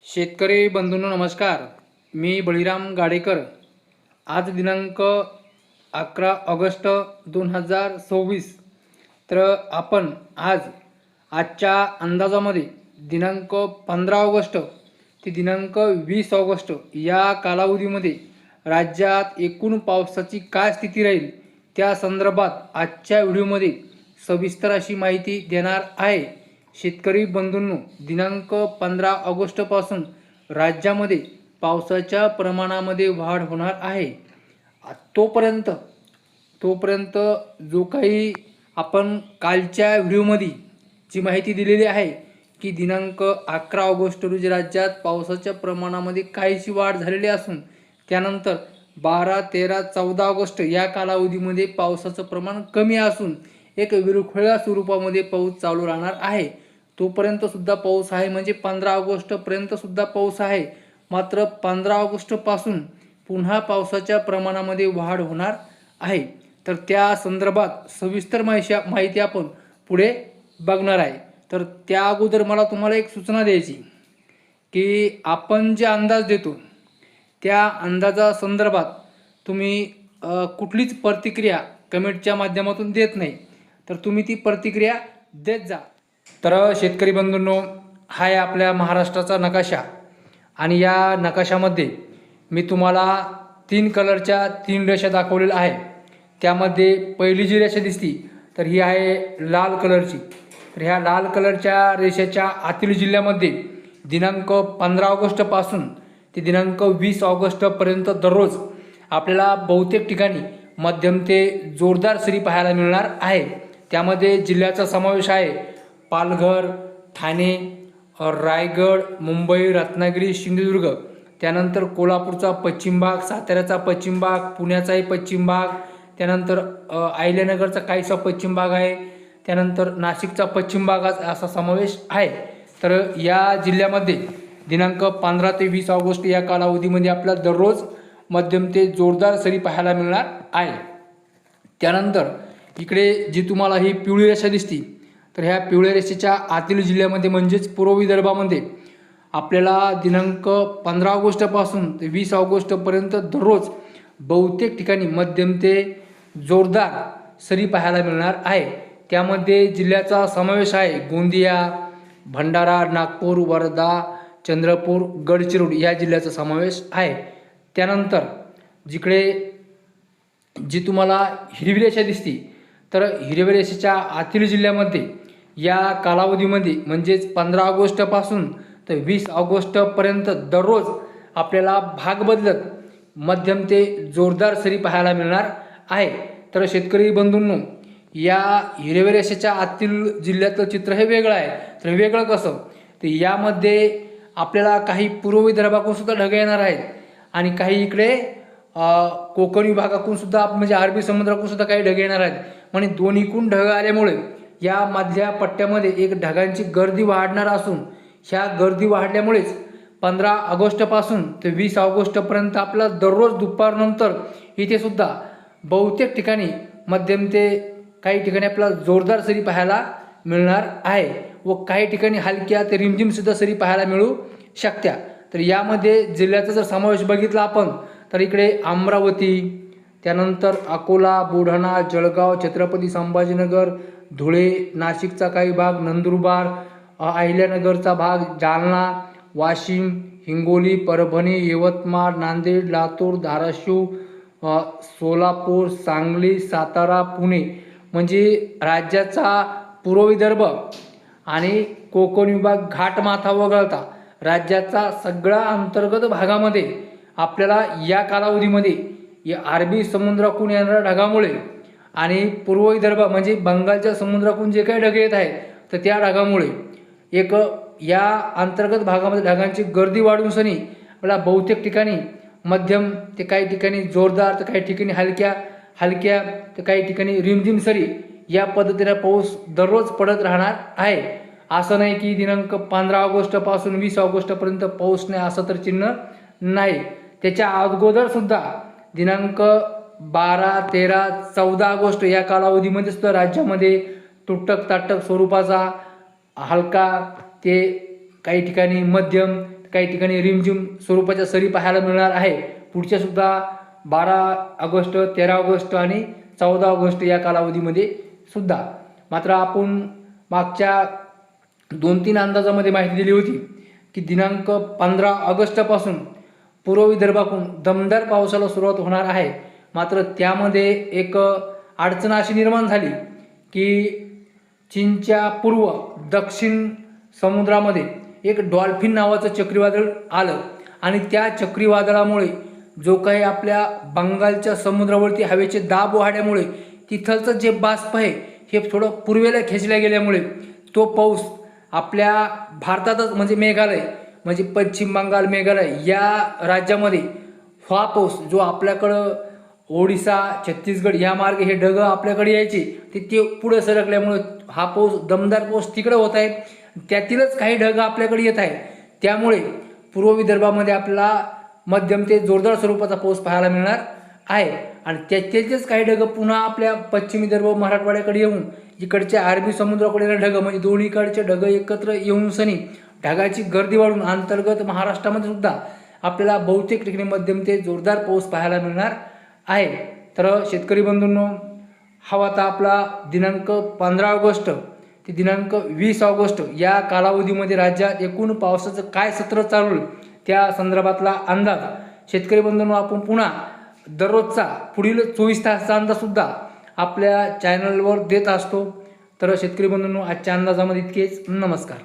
शेतकरी बंधूंनो नमस्कार. मी बळीराम गाडेकर. आज दिनांक 11 ऑगस्ट 2026. तर आपण आजच्या अंदाजामध्ये दिनांक 15 ऑगस्ट ते दिनांक 20 ऑगस्ट या कालावधीमध्ये राज्यात एकूण पावसाची काय स्थिती राहील त्या संदर्भात आजच्या व्हिडिओमध्ये सविस्तर अशी माहिती देणार आहे. शेतकरी बंधूंनो, दिनांक 15 ऑगस्टपासून राज्यामध्ये पावसाच्या प्रमाणामध्ये वाढ होणार आहे. तोपर्यंत जो काही आपण कालच्या व्हिडिओमध्ये जी माहिती दिलेली आहे की दिनांक 11 ऑगस्ट रोजी राज्यात पावसाच्या प्रमाणामध्ये काहीशी वाढ झालेली असून त्यानंतर 12, 13, 14 ऑगस्ट या कालावधीमध्ये पावसाचं प्रमाण कमी असून एक विरघळत्या स्वरूपामध्ये पाऊस चालू राहणार आहे. तोपर्यंत सुद्धा पाऊस आहे, म्हणजे 15 ऑगस्टपर्यंत सुद्धा पाऊस आहे. मात्र 15 ऑगस्टपासून पुन्हा पावसाच्या प्रमाणामध्ये वाढ होणार आहे. तर त्या संदर्भात सविस्तर माहिती आपण पुढे बघणार आहे. तर त्या अगोदर मला तुम्हाला एक सूचना द्यायची की आपण जे अंदाज देतो त्या अंदाजा संदर्भात तुम्ही कुठलीच प्रतिक्रिया कमेंटच्या माध्यमातून देत नाही, तर तुम्ही ती प्रतिक्रिया देत जा. तर शेतकरी बंधूंनो, हा आहे आपल्या महाराष्ट्राचा नकाशा आणि या नकाशामध्ये मी तुम्हाला 3 कलरच्या 3 रेषा दाखवलेल्या आहे. त्यामध्ये पहिली जी रेषा दिसती तर ही आहे लाल कलरची. तर ह्या लाल कलरच्या रेषेच्या आतील जिल्ह्यामध्ये दिनांक 15 ऑगस्टपासून ते दिनांक 20 ऑगस्टपर्यंत दररोज आपल्याला बहुतेक ठिकाणी मध्यम ते जोरदार सरी पाहायला मिळणार आहे. त्यामध्ये जिल्ह्याचा समावेश आहे पालघर, ठाणे, रायगड, मुंबई, रत्नागिरी, सिंधुदुर्ग, त्यानंतर कोल्हापूरचा पश्चिम भाग, साताऱ्याचा पश्चिम भाग, पुण्याचाही पश्चिम भाग, त्यानंतर अहिल्यानगरचा काहीसा पश्चिम भाग आहे, त्यानंतर नाशिकचा पश्चिम भाग असा समावेश आहे. तर या जिल्ह्यामध्ये दिनांक 15 ते 20 ऑगस्ट या कालावधीमध्ये आपल्याला दररोज मध्यम ते जोरदार सरी पाहायला मिळणार आहे. त्यानंतर इकडे जी तुम्हाला ही पिवळी रेषा दिसती तर ह्या पिवळ्या रेषेच्या आतील जिल्ह्यामध्ये म्हणजेच पूर्व विदर्भामध्ये आपल्याला दिनांक 15 ऑगस्टपासून ते 20 ऑगस्टपर्यंत दररोज बहुतेक ठिकाणी मध्यम ते जोरदार सरी पाहायला मिळणार आहे. त्यामध्ये जिल्ह्याचा समावेश आहे गोंदिया, भंडारा, नागपूर, वर्धा, चंद्रपूर, गडचिरोली या जिल्ह्याचा समावेश आहे. त्यानंतर जिकडे जी तुम्हाला हिरवी रेषा दिसती तर हिरव्या रेषेच्या आतील जिल्ह्यामध्ये या कालावधीमध्ये म्हणजेच 15 ऑगस्टपासून तर 20 ऑगस्टपर्यंत दररोज आपल्याला भाग बदलत मध्यम ते जोरदार सरी पाहायला मिळणार आहे. तर शेतकरी बंधूंनो, या हिरव्या रेषेच्या आतील जिल्ह्यातलं चित्र हे वेगळं आहे. तर वेगळं कसं, तर यामध्ये आपल्याला काही पूर्व विदर्भाकडून सुद्धा ढग येणार आहेत आणि काही इकडे कोकण विभागाकडून सुद्धा म्हणजे अरबी समुद्राकडून सुद्धा काही ढग येणार आहेत. म्हणजे दोन्हीकडून ढग आल्यामुळे या मधल्या पट्ट्यामध्ये एक ढगांची गर्दी वाढणार असून ह्या गर्दी वाढल्यामुळेच 15 ऑगस्टपासून ते 20 ऑगस्टपर्यंत आपला दररोज दुपारनंतर इथे सुद्धा बहुतेक ठिकाणी मध्यम ते काही ठिकाणी आपल्याला जोरदार सरी पाहायला मिळणार आहे व काही ठिकाणी हलक्या ते रिमझिमसुद्धा सरी पाहायला मिळू शकत्या. तर यामध्ये जिल्ह्याचा जर समावेश बघितला आपण तर इकडे अमरावती, त्यानंतर अकोला, बुलढाणा, जळगाव, छत्रपती संभाजीनगर, धुळे, नाशिकचा काही भाग, नंदुरबार, अहिल्यानगरचा भाग, जालना, वाशिम, हिंगोली, परभणी, यवतमाळ, नांदेड, लातूर, धाराशिव, सोलापूर, सांगली, सातारा, पुणे म्हणजे राज्याचा पूर्व विदर्भ आणि कोकण विभाग घाटमाथा वगळता राज्याचा सगळा अंतर्गत भागामध्ये आपल्याला या कालावधीमध्ये या अरबी समुद्राकडून येणाऱ्या ढगामुळे आणि पूर्व विदर्भ म्हणजे बंगालच्या समुद्राकडून जे काही ढग येत आहेत तर त्या ढगामुळे एक या अंतर्गत भागामध्ये ढगांची गर्दी वाढून सनी आपल्याला बहुतेक ठिकाणी मध्यम ते काही ठिकाणी जोरदार तर काही ठिकाणी हलक्या तर काही ठिकाणी रिमझिम सरी या पद्धतीने पाऊस दररोज पडत राहणार आहे. असं नाही की दिनांक 15 ऑगस्टपासून 20 ऑगस्टपर्यंत पाऊस नाही असं तर चिन्ह नाही. त्याच्या अगोदर सुद्धा दिनांक 12, 13, 14 ऑगस्ट या कालावधीमध्ये सुद्धा राज्यामध्ये तुटक ताटक स्वरूपाचा हलका ते काही ठिकाणी मध्यम काही ठिकाणी रिमझिम स्वरूपाच्या सरी पाहायला मिळणार आहे. पुढच्या सुद्धा 12 ऑगस्ट, 13 ऑगस्ट आणि 14 ऑगस्ट या कालावधीमध्ये सुद्धा. मात्र आपण मागच्या 2-3 अंदाजामध्ये माहिती दिली होती की दिनांक 15 ऑगस्टपासून पूर्व विदर्भातून दमदार पावसाला सुरुवात होणार आहे. मात्र त्यामध्ये एक अडचण अशी निर्माण झाली की चीनच्या पूर्व दक्षिण समुद्रामध्ये एक डॉल्फिन नावाचं चक्रीवादळ आलं आणि त्या चक्रीवादळामुळे जो काही आपल्या बंगालच्या समुद्रावरती हवेचे दाब वाढल्यामुळे तिथलचं जे बाष्प आहे हे थोडं पूर्वेला खेचल्या गेल्यामुळे तो पाऊस आपल्या भारतातच म्हणजे मेघालय म्हणजे पश्चिम बंगाल, मेघालय या राज्यामध्ये हा पाऊस जो आपल्याकडं ओडिसा, छत्तीसगड या मार्गे हे ढग आपल्याकडे यायचे ते पुढे सरकल्यामुळे हा पाऊस दमदार पाऊस तिकडे होत आहे. त्यातीलच काही ढग आपल्याकडे येत आहे. त्यामुळे पूर्व विदर्भामध्ये आपल्याला मध्यम ते जोरदार स्वरूपाचा पाऊस पाहायला मिळणार आहे आणि त्याच्याच काही ढग पुन्हा आपल्या पश्चिम विदर्भ मराठवाड्याकडे येऊन इकडच्या अरबी समुद्राकडे ढग म्हणजे दोन्हीकडचे ढग एकत्र येऊन सनी ढगाची गर्दी वाढून अंतर्गत महाराष्ट्रामध्ये सुद्धा आपल्याला बहुतेक ठिकाणी मध्यम ते जोरदार पाऊस पाहायला मिळणार आहे. तर शेतकरी बंधूंनो, हा आता आपला दिनांक 15 ऑगस्ट ते दिनांक 20 ऑगस्ट या कालावधीमध्ये राज्यात एकूण पावसाचं काय सत्र चालू त्या संदर्भातला अंदाज शेतकरी बंधूंनो आपण पुन्हा दररोजचा पुढील 24 तासाचा अंदाज सुद्धा आपल्या चॅनलवर देत असतो. तर शेतकरी बंधूंनो, आजच्या अंदाजामध्ये इतकेच. नमस्कार.